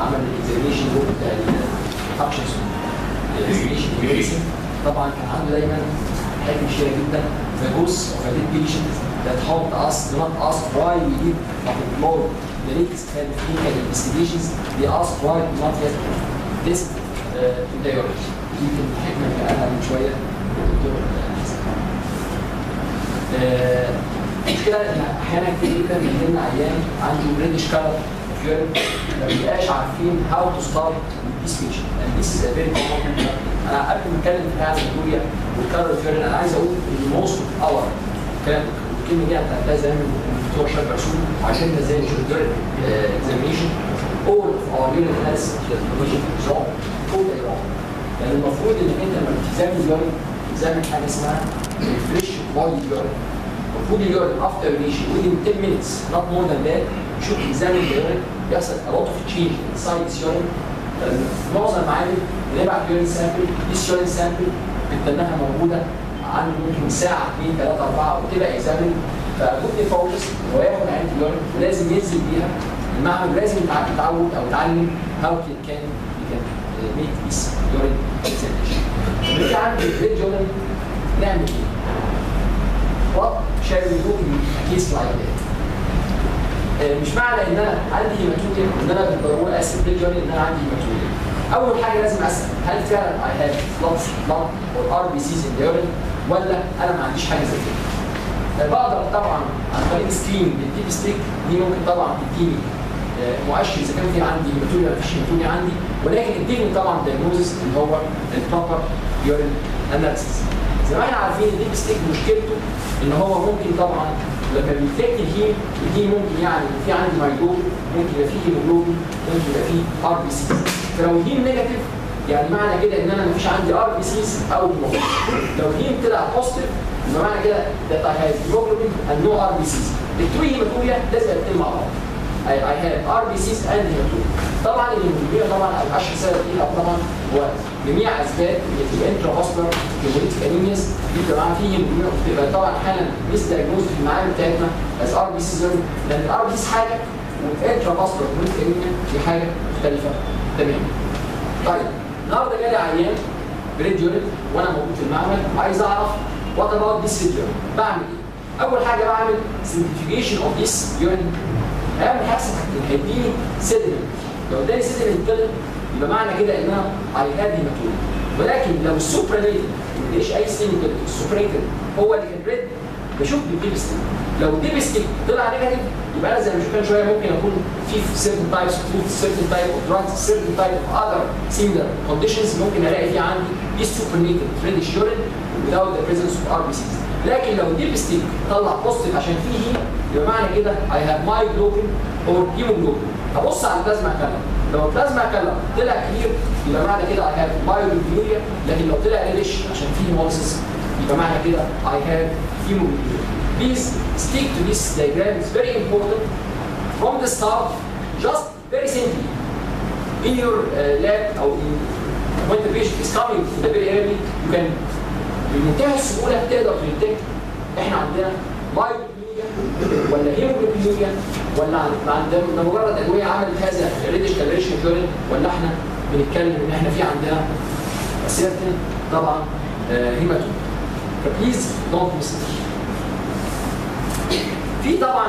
عمل الاكزامينشن بتاع الفانكشنز الاكزامينشن طبعا كان عنده دايما حاجه مشهوره جدا the ghost of a dead patient that haunt us do not ask why we did not ignore the latest clinical investigations they ask why we not yet test the urge. يمكن الحكمه اللي قالها من شويه الدكتور المشكله ان احيانا كتير جدا بيجي لنا عيان عنده ريدش كلر فيورين ما بيبقاش عارفين هاو تو ستارت ذيس بيشنت and this is a very common. انا قبل ما اتكلم في الهيماتوريا والكلر فيورين انا عايز اقول ان موست اور كلام الكلمه دي هتلاقيها زي ما الدكتور شاب رسول عشان زي الجورنال اكزامينشن all of our urine analysis information is wrong totally wrong. يعني المفروض انك انت لما بتزامن اليورين تزامن حاجه اسمها فريش بودي يورين. المفروض اليورين افتر ريليشن within 10 minutes not more than that should examine the urine يحصل a lot of change inside this urine. معظم المعامل بنبعت يورين سامبل this urine sample بتدناها موجوده عنده ممكن ساعه 2 3 4 وتبقى اكزامن فجود نيفولوجيست هو ياخد عينه اليورين ولازم ينزل بيها المعمل لازم يتعود او يتعلم how can make this urine examination. نرجع عند الريد يورين نعمل ايه؟ What shall we do in a case like that? مش معنى ان انا عندي هيماتوريا ان انا بالضروره اسف ريد يورين ان انا عندي هيماتوريا. اول حاجه لازم اسال هل فعلا I have blood or RBCs in the urine ولا انا ما عنديش حاجه زي كده. بقدر طبعا عن طريق سكرين بالديب ستيك دي ممكن طبعا تديني مؤشر اذا كان في عندي هيماتوريا ولا مفيش هيماتوريا عندي ولكن اديني طبعا دايجنوزس اللي هو البروبر يورين اناليسيس. زي ما احنا عارفين الديب ستيك مشكلته ان هو ممكن طبعا لما بيفكت الهيم الهيم ممكن يعني في عندي مايجلوبين ممكن يبقى فيه هيموجلوبين ممكن يبقى فيه ار بي سيز. فلو الهيم نيجاتيف يعني معنى كده ان انا مفيش عندي ار بي سيز او هيموجلوبين. لو الهيم طلع بوزيتيف يبقى معنى كده that I have hemoglobin and no RBCs. التو هيماتوريا لازم يتم مع بعض. I have RBCs and hematuria. طبعا الهيموجلوبين طبعا او اشهر سبب ليها طبعا هو جميع اسباب الانترافاسكولار هيموليتيك انيمياز بيبقى معاها فيه هيموجلوبين وبتبقى طبعا احيانا ميس دايجنوز في المعامل بتاعتنا از RBCs لان الRBCs حاجه والانترافاسكولار هيموليتيك انيميا دي حاجه مختلفه تماما. طيب النهارده جالي عيان بريد يورين وانا موجود في المعمل عايز اعرف وات اباوت ذيس يورين بعمل ايه؟ اول حاجه بعمل سنتريفيوجيشن اوف ذيس يورين. اهم حاجه هيديني سيدمنت. لو اداني سيدمنت طلع يبقى معنى كده ان انا اي هاد هيماتوريا. ولكن لو السوبرانيتد ما ادانيش اي سيدمنت السوبرانيتد هو اللي كان ريد بشوف بالديب ستيك. لو الديب ستيك طلع نيجاتيف يبقى انا زي ما شفنا شويه ممكن اكون في certain types of foods, certain type of drugs, certain type of other similar conditions ممكن الاقي فيه عندي this supernated reddish urine without the presence of RBCs. لكن لو الديب ستيك طلع بوزيتيف عشان فيه يبقى معنى كده I have myoglobin or hemoglobin. هبص على البلازما كلر. لو البلازما كلر طلع كبير يبقى معنى كده I have myoglobin. لكن لو طلع ريدش عشان فيه hemolysis يبقى معنى كده I have hemoglobin. Please stick to this diagram. It's very important from the start. Just very simply in your lab or when the patient is coming very early you can بمنتهى السهوله تقدر تديتكت احنا عندنا مايوجلوبينيا ولا هيموجلوبينيا ولا عندنا مجرد ادويه عملت هذا الريدش كالريشن يورين ولا احنا بنتكلم ان احنا في عندنا سيرتن طبعا هيماتوم. فبليز دونت ميس. في طبعا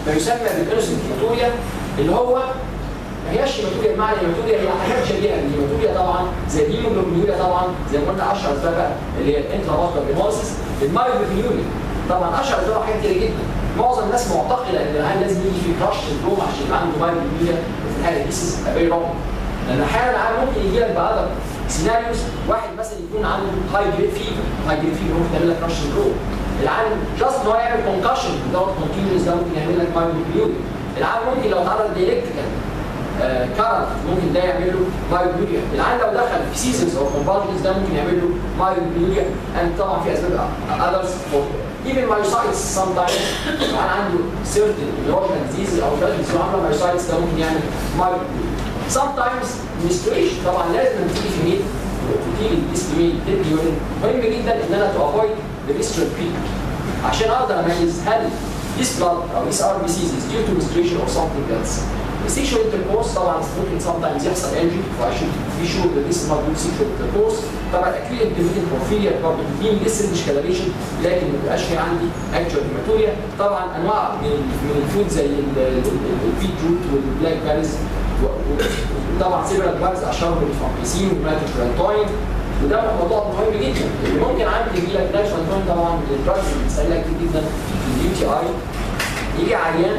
ما يسمى بالانوسنت هيماتوريا اللي هو ما هياش هيماتوريا بمعنى هيماتوريا هي حاجات شبيهه للهيماتوريا طبعا زي الهيموجلوبينوريا طبعا زي ما قلنا اشهر اسبابها اللي هي الانترافاسكولار هيموليسيس. المايوجلوبينوريا طبعا اشهر اسبابها حاجات كتير جدا. معظم الناس معتقده ان العيان لازم يجي في كراش سندروم عشان يبقى عنده مايوجلوبينوريا وفي الحاله دي سيس ابي رونج. لان احيانا العيان ممكن يجي لك بأذر سيناريوز واحد مثلا يكون عنده هاي جريد فيفر. هاي جريد فيفر ممكن يعمل لك كراش سندروم. العيان جاست ان هو يعمل كونكشن دوت كونتينيوس ده ممكن يعمل لك مايوجلوبينوريا. العيان ممكن لو تعرض لإلكتريكال كارنت ممكن ده يعمل له مايوجلوبينوريا. العيان لو دخل في سيزونز او كونفالجنز ده ممكن يعمل له مايوجلوبينوريا. اند طبعا في اسباب اذرز even myositis sometimes العيان عنده certain neurological diseases او بلاد عامله myositis ده ممكن يعمل مايوجلوبينوريا. sometimes menstruation طبعا لازم تيجي في ميل وتيجي الاستيميل تدي يورين. مهم جدا ان انا تو افويد ذا menstrual peak عشان اقدر اميز هل this blood او this RBCs is due to menstruation or something else. السيكشوال انتركورس طبعا ممكن سام تايمز يحصل انجري فعشان في شور ذيس نوت جود سيكشوال انتركورس. طبعا اكيد انترميتنت بورفيريا برضه بتديني لسه ديسكالريشن لكن ما بيبقاش في عندي اكتشوال هيماتوريا. طبعا انواع من الفود زي البيت روت والبلاك باريز وطبعا سيفرال دراجز اشهرهم الفامبيسين والماتوفرانتوين وده موضوع مهم جدا اللي ممكن عندي يجي لك ناتشورال طبعا الدراجز اللي بتسهلها كتير جدا في اليو تي اي. يجي عيان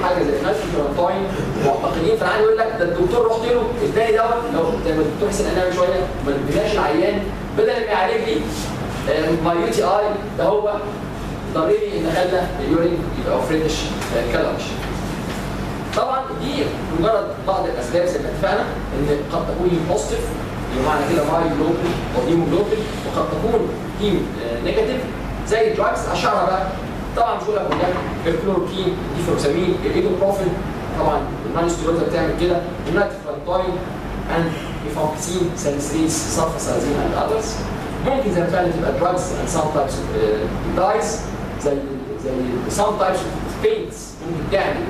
حاجه زي ناتشورال معتقدين فالعيان يقول لك ده الدكتور رحت له اداني دواء لو زي ما الدكتور حسين قال شويه ما اديناش العيان بدل ما يعالج لي ماي يو تي اي ده هو ضروري ان خلى اليورين يبقى فريش كلرش. طبعا دي مجرد بعض الاسباب زي ما اتفقنا ان قد تكون بوزيتيف بمعنى كده ماي جلوبين او هيموجلوبين وقد تكون هيم نيجاتيف زي الدراجز اشهرها بقى طبعا مش هقول لك الكلوروكين ديفروكسامين الايدوبروفين طبعا النانستيرويد بتعمل كده الناتفرانتوين اند ريفامبيسين ساليسيليز سلفاسازين اند اذرز. ممكن زي ما اتفقنا تبقى دراجز اند سام تايبس دايز زي سام تايبس بينتس ممكن تعمل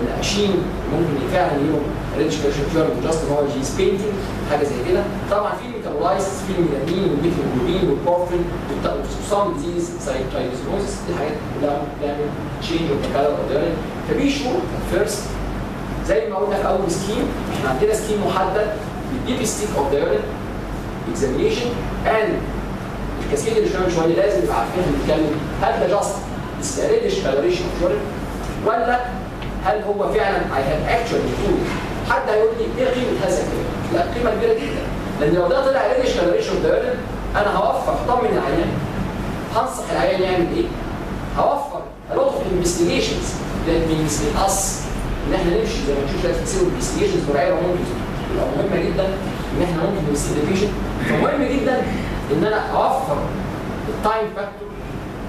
نقاشين ممكن فعلا ليهم ريتش كاشير جاست ان هو جيز بينتنج حاجه زي كده. طبعا في ميتابولايز في الميلانين والميثيوجلوبين والبورفين والسام ديزيز سايتوكاينوزيس دي حاجات كلها بتعمل تشينج اوف ذا كلر اوف ذا يورين. فبي شور فيرست زي ما قلنا في اول سكيم احنا عندنا سكيم محدد بالديب ستيك اوف ذا يورين اكزامينيشن اند الكاسكيد اللي شويه لازم نبقى عارفين بنتكلم هل ده جاست ريدش كالوريشن اوف يورين ولا هل هو فعلا I have actually improved؟ حد هيقول لي ايه قيمه هذا الكلام؟ لا قيمه كبيره جدا لان لو ده طلع ريدش كالوريشن اوف ذا يورين انا هوفر اطمن العيان هنصح العيان يعمل ايه؟ هوفر a lot of investigations that means in us ان احنا نمشي زي ما نشوف دلوقتي نسوي investigations مرعبه ممكن تبقى مهمه جدا ان احنا ممكن نسيب البيشنت فمهم جدا ان انا اوفر التايم فاكتور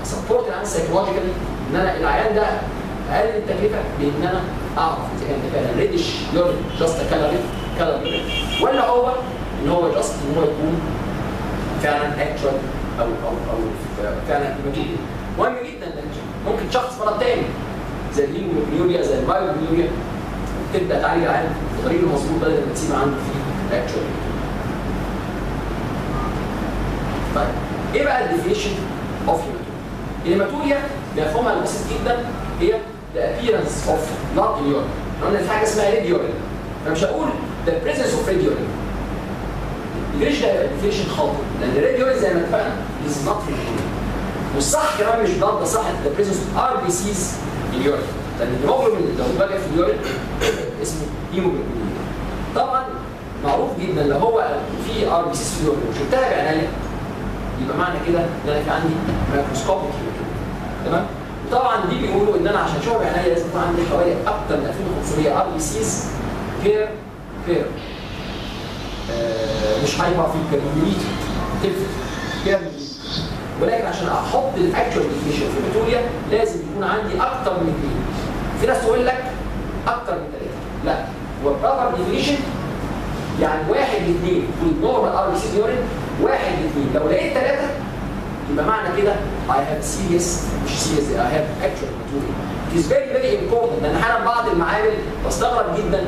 اسبورت العيان سايكولوجيكالي ان انا العيان ده اقل التكلفه بان انا اعرف اذا كان ده فعلا ريدش يورين جاست كالوري ولا هو ان هو جاست ان هو يكون فعلا اكشوال او فعلا هيماتوريا. مهم جدا ده ممكن شخص مرض تاني زي الهيموجلوبينوريا زي المايوجلوبينوريا تبدا تعالج العيان بالطريقه المظبوط بدل ما تسيب عنده فيه اكشوال. طيب ايه بقى الديفينيشن اوف هيماتوريا؟ الهيماتوريا مفهومها البسيط جدا هي the appearance of blood in urine. قلنا في حاجه اسمها red urine. انا مش هقول the presence of red urine. ليش ده definition خاطئ؟ لان red urine زي ما اتفقنا is not red urine. والصح كمان مش blood ده صح the presence of RBCs in urine. لان الهيموجلوبين لو بقى في اليورين اسمه هيموجلوبين. طبعا معروف جدا لو هو في RBCs في اليورين وشفتها بعينيا يبقى معنى كده ان انا في عندي مايكروسكوبيك هيماتوريا. تمام؟ طبعا دي بيقولوا ان انا عشان اشوف بعينيا لازم يكون عندي حوالي اكثر من 2500 ار بي سيز بير مش هيبقى في بير مليلتر تفرق بير مليلتر ولكن عشان احط الاكتوال ديفينيشن في الهيماتوريا لازم يكون عندي اكثر من 2. في ناس تقول لك اكثر من 3 لا هو بروبر ديفينيشن يعني 1 ل 2 والنورمال ار بي سي يورين 1 ل 2 لو لقيت 3 يبقى معنى كده I have serious مش serious I have actual hematuria. It is very very important لان احيانا بعض المعامل بستغرب جدا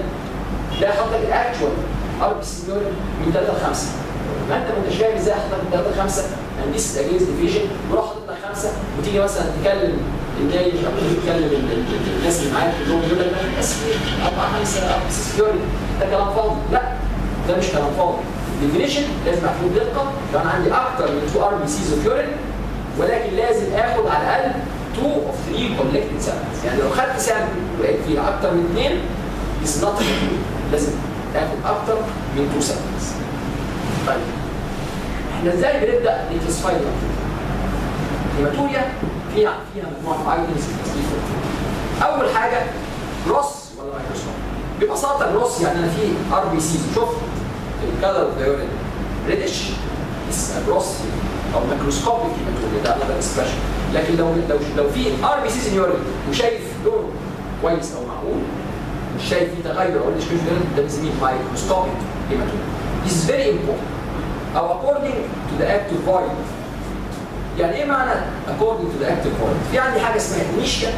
لا يحط لك الاكتوال ار بي سي يورين من 3 ل 5 ما انت مش فاهم ازاي احط لك من 3 ل 5 and this is against division وروح حاطط لك 5 وتيجي مثلا تكلم النايش او تكلم الناس اللي معاك كلهم يقول لك ده بس 4 5 ار بي سي يورين ده كلام فاضي. لا ده مش كلام فاضي. الديفينيشن لازم احط دقه لو انا عندي اكتر من 2 ار بي سيز اوف يورين ولكن لازم اخد على الاقل 2 of 3 collected samples. يعني لو خدت سامبل ولقيت فيه اكتر من 2 is not لازم اخد اكتر من 2 samples. طيب احنا ازاي بنبدا نكلاسيفاي الهيماتوريا؟ فيها مجموعه ايتمز اول حاجه جروس ولا مايكروسكوب؟ ببساطه جروس يعني انا في ار بي سيز شوف الكلر اوف ذا يورين ريدش اس جروس او مايكروسكوبيك هيماتوريا ده انذر اكسبريشن. لكن لو في ار بي سيز يورين وشايف لونه كويس او معقول مش شايف فيه تغير او مش ده بنسميه مايكروسكوبيك هيماتوريا. This is very important. او according to the active void. يعني ايه معنى according to the active void؟ في عندي حاجه اسمها initial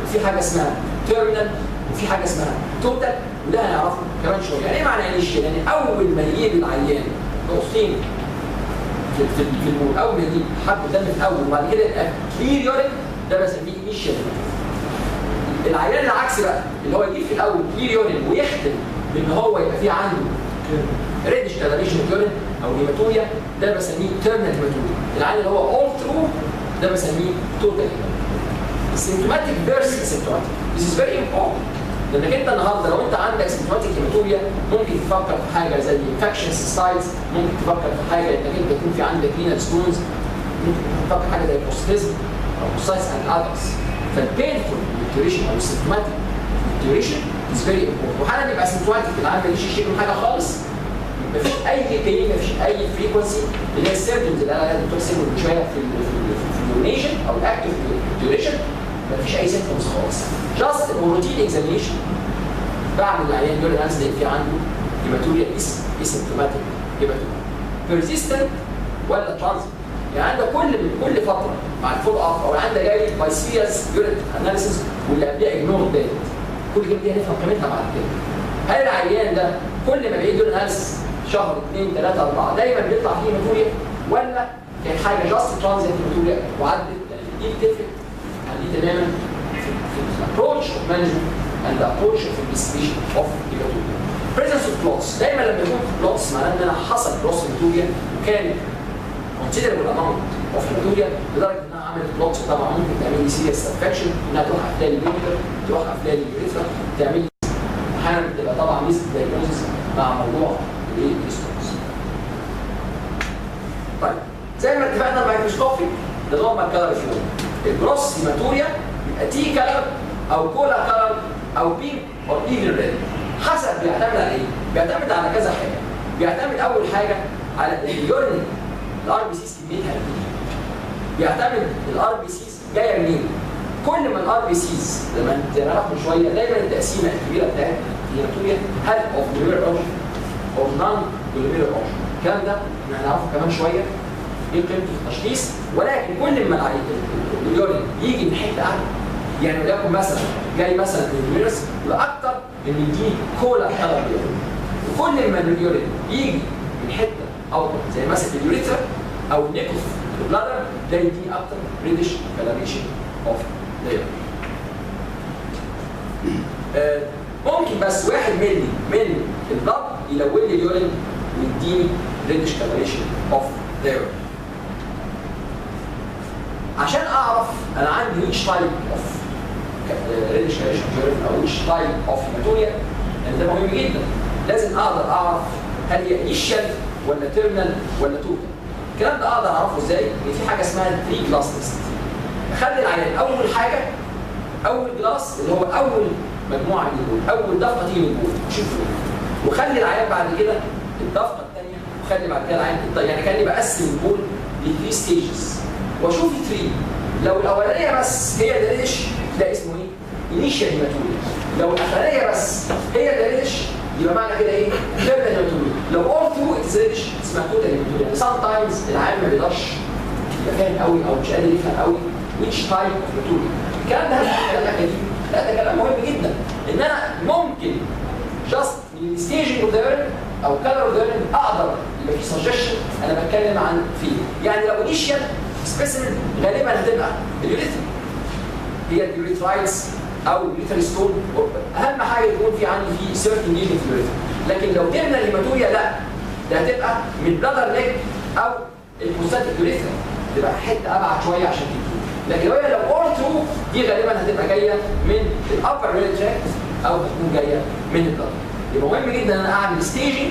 وفي حاجه اسمها terminal وفي حاجه اسمها توتال، وده هنعرفه كمان شويه. يعني ايه معنى انيشيال؟ يعني اول ما يجيب العيان نقطتين في البول، اول ما يجيب حب دم في الاول وبعد كده يبقى كلير يورين، ده بسميه انيشيال. العيان العكس بقى اللي هو يجيب في الاول كلير يورين ويختم بان هو يبقى فيه عنده ريدش كالريشن يورين او هيماتوريا، ده بسميه تيرمينال هيماتوريا. العيان اللي هو اول ثرو ده بسميه توتال. السيمتوماتيك فيرسس سيمتوماتيك This is very important. لانك انت النهارده لو انت عندك سيمتوماتيك هيماتوريا ممكن تفكر في حاجه زي انفكشن سايتس، ممكن تفكر في حاجه انك انت يكون في عندك رينال ستونز، ممكن تفكر في حاجه زي بوستيزم او بوستايتس اند اذرز. فالبينفول ميتوريشن او السيمتوماتيك ميتوريشن از فيري امبورتنت. وحالا يبقى سيمتوماتيك العام ماليش شيء من حاجه خالص، مفيش اي بين، مفيش اي فريكونسي اللي هي السيمبتومز اللي قالها الدكتور سيمون من شويه في اليورينيشن او الاكتف ميتوريشن، مفيش اي سيمبتومز خالص. جاست روتين اكزامينيشن بعمل العيان يورين اناليسيس اللي في عنده هيماتوريا اسيمتوماتيك هيماتوريا بيرسيستنت ولا ترانزيت. يعني عندك كل فتره مع الفول اب او عندك جاي باي سيريس يورين اناليسيس واللي قبلها اجنور ديت، كل كلمه دي هنفهم قيمتها بعد كده. هل العيان ده كل ما بيجي يورين اناليسيس شهر 2 3 4 دايما بيطلع فيه هيماتوريا، ولا كانت حاجه جاست ترانزيت هيماتوريا وعدت؟ دي بتفرق عن دي تماما في الابروتش اوف مانجمنت and the approach of investigation of hematuria. Presence of clots. دايما لما يكون في clots معناه ان انا حصل كلوتس هيماتوريا وكان considerable amount of hematuria لدرجه انها عملت كلوتس، طبعا ممكن تعمل لي serious infection، انها تروح قافله لي الليفر، تروح قافله لي اليوريثرا، تعمل لي احيانا بتبقى طبعا ميس دايجنوزس مع موضوع الاستروس. طيب زي ما اتفقنا الميكروسكوبي ده نورمال كلر فيو. الجروس هيماتوريا يبقى تي كلر او كولا كلر او بينك او ايفن ريد، حسب بيعتمد على ايه؟ بيعتمد على كذا حاجه. بيعتمد اول حاجه على اليورين الار بي سيز كميتها قد ايه. بيعتمد الار بي سيز جايه منين؟ كل ما الار بي سيز لما نعرف من شويه دايما التقسيمه الكبيره بتاعت الهيماتوريا هل اوف جلوميرولار اورجن او نون جلوميرولار اورجن. الكلام ده هنعرفه كمان شويه ايه قيمته في التشخيص، ولكن كل ما اليورين يجي من حته اعلى، يعني وليكن مثلا جاي مثلا من اليوريس لاكثر من دي كولا كلر يورين، وكل ما اليورين يجي من حته اوضح زي مثلا اليوريثرا او نيكوف البلادر ده يدي اكثر ريدش كلاريشن اوف ذا ممكن بس 1 مللي من البلد يلون لي اليورين ويديني ريدش كلاريشن اوف ذا عشان اعرف انا عندي which type of reddish coloration او which type of hematuria، لان ده مهم جدا. لازم اقدر اعرف هل هي initial ولا terminal ولا total. الكلام ده اقدر اعرفه ازاي؟ ان في حاجه اسمها 3 جلاس تيست. اخلي العيان اول حاجه اول جلاس اللي هو اول مجموعه من البول، اول دفقه تيجي من البول شوفوا، وخلي العيان بعد كده الدفقه الثانيه، وخلي بعد كده العيان يعني كاني بقسم البول ل 3 ستيجز واشوف 3. لو الاولانيه بس هي ده ريدش ده اسمه ايه؟ انيشال هيماتوريا. لو الاخرانيه بس هي ده ريدش يبقى معنى كده ايه؟ تيرمينال هيماتوريا. لو اول ثرو اتس ريدش اسمها توتال هيماتوريا. سام تايمز العيان ما بيقدرش يبقى فاهم قوي او مش قادر يفهم قوي which type of هيماتوريا. الكلام ده كلام اكاديمي، لا ده كلام مهم جدا ان انا ممكن جاست من ستيجنج اوف ذا او كلر اوف ذا اقدر يبقى في سجشن انا بتكلم عن فيه. يعني لو انيشال سبيسيمن غالبا هتبقى اليوريثرا هي اليوريثرايتس او اليوريثرال ستون، اهم حاجه يكون في عندي في سيرتن ليجن في اليوريثرا. لكن لو جبنا الهيماتوريا لا، ده هتبقى من بلادر ليج او البوستاتيك يوريثرا، تبقى حته ابعد شويه عشان تجيب. لكن لو اول ثرو دي غالبا هتبقى جايه من الابر ريل تراكت او هتكون جايه من البلادر. يبقى مهم جدا ان انا اعمل ستيجنج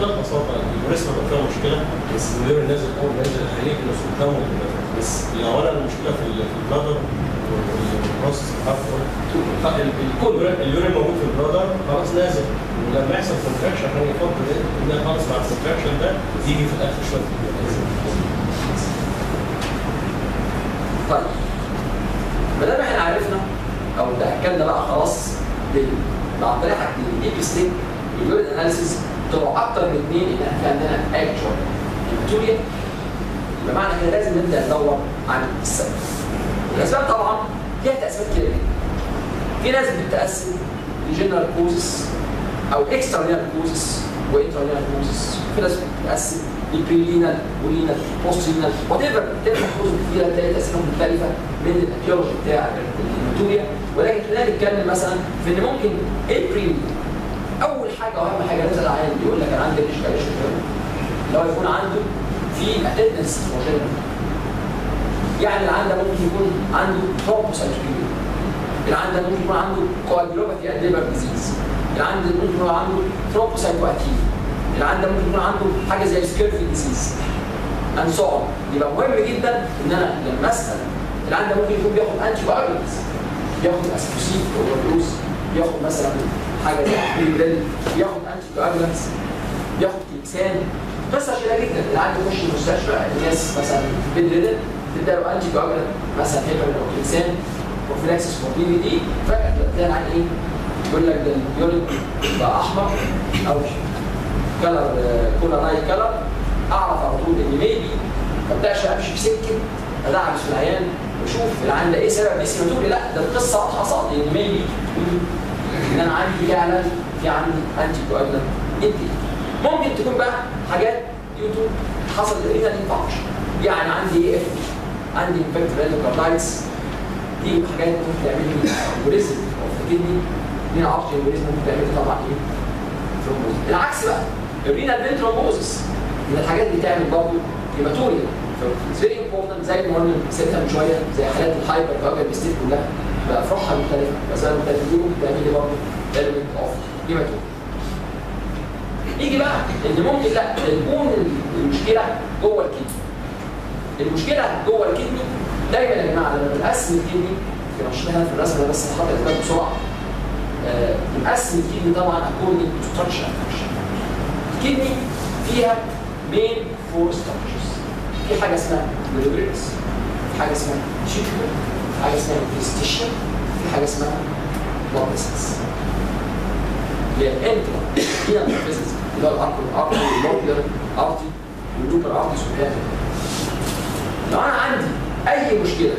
ببساطه اليوريثرا بقى فيها مشكله، بس اليورين نازل اول ما ينزل هيليك نص قدامه، بس لو انا المشكله في البلادر والبروسس اليورين موجود في البلادر خلاص نازل، ولما يحصل كونتراكشن عشان يفضل ان خلاص مع الكونتراكشن ده يجي في الاخر شويه. طيب ما دام احنا عرفنا او تاكدنا بقى خلاص عن طريق الديب ستيك اليورين اناليسيس طلعوا اكتر من 2 ان احنا في عندنا اكتشوال هيماتوريا، يبقى معنى كده لازم نبدا ندور عن السبب. الاسباب طبعا ليها تقسيمات كتير جدا. في ناس بتتقسم لجنرال كوزس او اكسترا رينال كوزس وانترا رينال كوزس، في ناس بتتقسم لبريلينال ورينال بوست رينال وات ايفر، تلك كوز كتيره تلاقي تقسيمات مختلفه من الاتيولوجي بتاع الهيماتوريا. ولكن خلينا نتكلم مثلا في ان ممكن ايه البريلين. اول حاجه واهم حاجه نزل عين بيقول لك انا عندي ريشكاليشن لو يكون عنده في اتندنس موجوده، يعني العيان ده ممكن يكون عنده ثرومبوسايتوبينيا، العيان ده ممكن يكون عنده كواجيولوباثي اند ليفر ديزيز، العيان ده ممكن يكون عنده ثرومبوسايتوبينيا، العيان ده ممكن يكون عنده حاجه زي سكيرفي ديزيز اند سو اون. يبقى مهم جدا ان انا لما اسال العيان ده ممكن يكون بياخد انتي بايوتكس، بياخد اسبوسيت اوفردوز، بياخد مثلا حاجه زي بريبريل، بياخد انتي بايوتكس، بياخد كليكسان. قصه شهيره جدا، العيان يخش المستشفى الناس مثلا بدريدن تدي له انتي بايوتكس مثلا هيبرين او كليكسان بروفيلاكسيس فور بي في دي، فجاه تلاقي العيان ايه؟ يقول لك ده اليورين بقى احمر او كلر كولاراي كلر، اعرف على طول ان ميبي ما ابداش امشي في سكه ادعبس في العيان واشوف العيان ده ايه سبب بس يقول لا ده القصه واضحه صادقه ان ميبي ان انا عندي فعلا في عندي انتي كواجولانت انتي. ممكن تكون بقى حاجات يوتو حصل رينال انفكشن، يعني عندي اف عندي انفكتد رينوكاردايتس، دي حاجات ممكن تعمل لي امبوليزم اوف الكدني، دي عرض امبوليزم ممكن تعمل لي طبعا ايه؟ ثرومبوز. العكس بقى الرينال فين ثرومبوزس من الحاجات اللي بتعمل برضه هيماتوريا، اتس فيري امبورتنت زي ما قلنا سيبتها من شويه زي حالات الهايبر كواجولانت ستيت كلها بافرحها مختلفه، مسائل مختلفه دي ممكن تعمل لي برضه element اوف هيماتوريا. يجي بقى ان ممكن لا تكون المشكله جوه الكدني. المشكله جوه الكدني دايما يا جماعه لما بنقسم الكدني في رشحها في الرسمه بس هحط الاسباب بسرعه. بنقسم الكدني طبعا according to structure and function. الكدني فيها main four structures. في حاجه اسمها glomerulus، في حاجه اسمها tubular، في حاجه اسمها interstitial، في حاجه اسمها blood vessels. اللي هي الانترا هي الفيزيكس اللي هو الارتي والموكيولار ارتي واللوبر ارتيز والكلام ده. لو انا عندي اي مشكله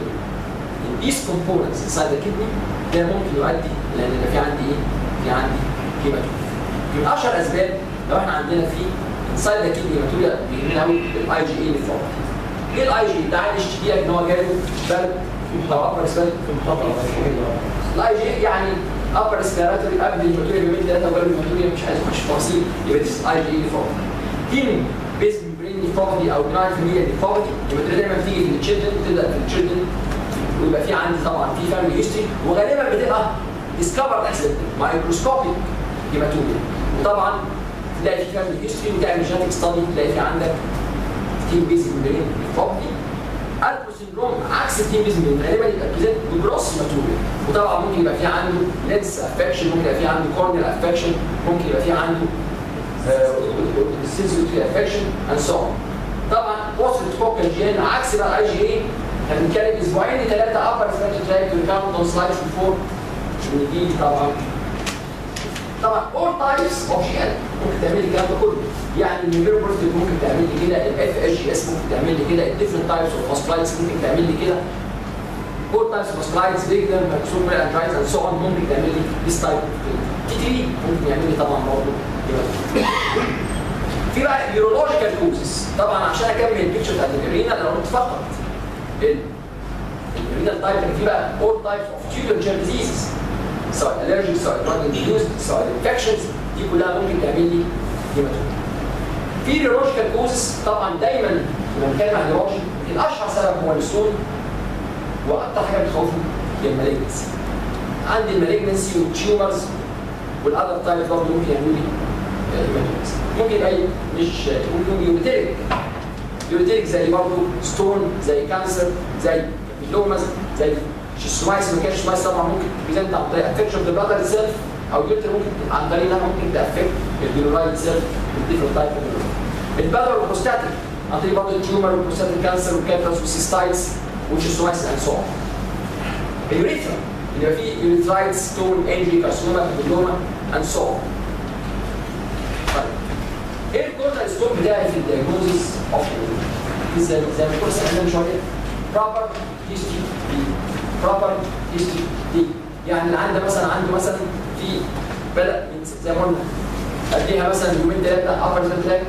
in these components inside the kidney ده ممكن يؤدي لان يبقى في عندي ايه؟ في عندي هيماتوريا. من اشهر اسباب لو احنا عندنا في inside the kidney هيماتوريا بيجينا قوي الاي جي اي نفروباثي. ايه الاي جي؟ ده عايز يشتكي لك ان هو جاله برد او ابر ريسبيراتوري في المحاضره الاي جي يعني ابر ريسبيراتوري قبل الهيماتوريا بيومين ثلاثه وقبل الهيماتوريا مش عايز اخش في تفاصيل يبقى دي اي جي نفروباثي. تيم بيزم برين نفروباثي او جراند فاميليا نفروباثي الهيماتوريا دايما بتيجي في التشيلدرن، بتبدا في التشيلدرن ويبقى في عندي طبعا في فاميلي هيستوري وغالبا بتبقى ديسكفرد اكسيدنت مايكروسكوبيك هيماتوريا. وطبعا تلاقي في فاميلي هيستوري وتعمل جينيتك ستادي تلاقي في عندك تيم بيزم برين نفروباثي. البو سندروم عكس التيم بيزم برين غالبا يبقى بريزنت بجروس هيماتوريا، وطبعا ممكن يبقى في عنده لينس افكشن، ممكن يبقى في عنده كورنيال افكشن، ممكن يبقى في عنده سيزوتري افكشن اند سو اون. طبعا وصل الكوكال جين عكس بقى الاي جي اي هنتكلم اسبوعين لثلاثه ابر سبيكتر تراك ريكاونت اون سلايدز بيفور ودي طبعا اول تايبس اوف جي ال ممكن تعمل لي الكلام ده كله، يعني النيوروبروتيك ممكن تعمل لي كده، الاف اتش جي اس ممكن تعمل لي كده، الديفرنت تايبس اوف فاسكولايتس ممكن تعمل لي كده، اول تايبس اوف فاسكولايتس ريجلر ماكسومال انترايز اند سو اون ممكن تعمل لي ذيس تايب. تي تي ممكن يعمل لي طبعا برضه في بقى يورولوجيكال كوزز. طبعا عشان اكمل البيكتشر بتاعت الرينا انا قلت فقط الرينال تايب في بقى all types of tubular diseases سواء allergic سواء drug induced سواء infections دي كلها ممكن تعمل لي هيماتوريا. في نيورولوجيكال كوزز طبعا دايما لما بنتكلم عن نيورولوجي يمكن اشهر سبب هو الستون واكثر حاجه بتخوفني هي المالجنسي. عندي المالجنسي والتيومرز والاذر تايب برضه ممكن يعملوا لي هيماتوريا. ممكن يبقى مش ممكن يوريتيريك زي برضه ستون زي كانسر زي اللومز زي الشيستومايس. ما كانش شيستومايس طبعا ممكن بريزنت عن طريق افكشن ذا بلادر سيلف او يوريتر ممكن عن طريق انها ممكن تافكت الجلورايد سيلف بالديفرنت تايب اوف البلادر والبروستاتيك عن طريق برضه التيومر والبروستاتيك كانسر والكاتراس والسيستايتس والشيستومايس اند سو اون. اليوريثرا اللي فيه يوريثرايد ستون انجري كارسينوما باللوما اند سو اون. ايه الكورنر ستون بتاعي في الدايجنوزيس اوف زي ما كنا سالنا من شويه proper history proper هيستوري دي. يعني اللي عنده مثلا في بدا من زي ما قلنا قبليها مثلا يومين ثلاثه ابر تراك،